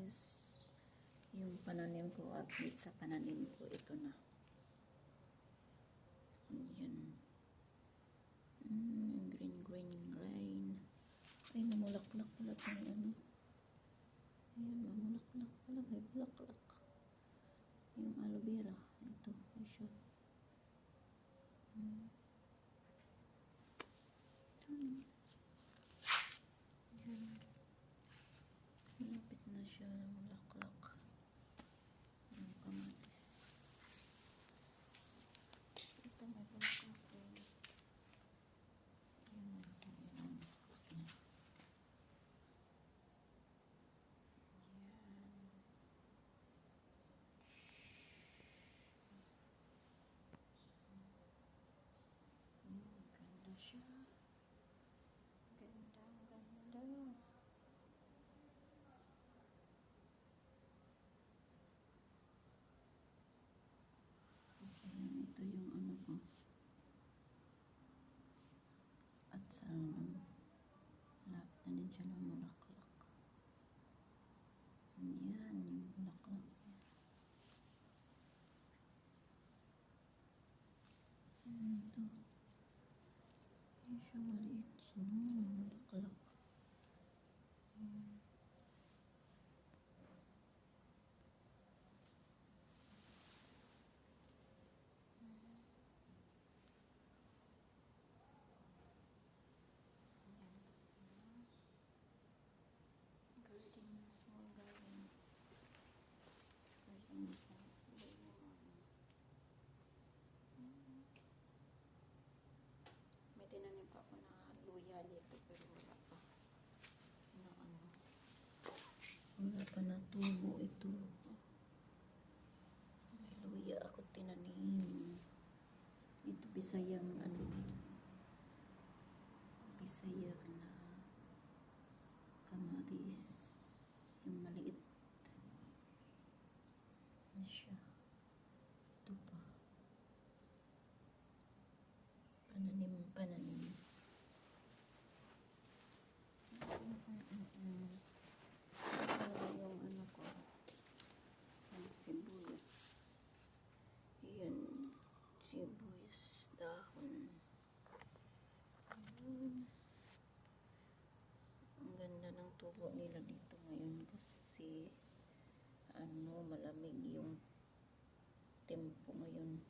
guys. Yung pananim ko, update sa pananim ko, ito na. Yan. Green. Ay, namulaklak pala itong ano. Ayan, mamulaklak pala. May bulaklak. Yung aloe vera. Ito, ay siya. Malapit na siya namulaklak. Yung kamatis. Ito, may bulaklak din. Ayan, ang bulaklak niya. Ganda siya. Ganda. Ayan, ito yung ano ko. At sa lapit na din siya ng bulaklak. Ayan, yung bulaklak niya. Ayan, ito. Ayan siya maliit. Bulaklak. Ayan. Garden, small garden. May tinanim pa ako na luya dito pero wala pa. Wala pa na tubo ito. May luya ako tinanim. Ito Bisayang ano dito. Bisaya na kamatis. Yung maliit. Ano siya? Ito pa. Pananim. Yung ano ko. Ang sibuyas. Ayan. Sibuyas. Dahon. Ang ganda ng tubo nila dito ngayon kasi ano, malamig yung tempo ngayon.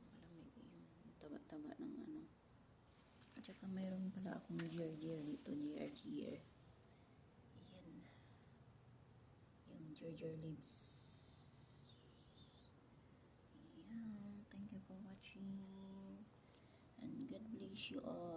Malamig yung taba-taba ng ano. At saka mayroon pala akong gier dito, gier. Ayan. Yung gier leaves. Ayan. Thank you for watching. And God bless you all.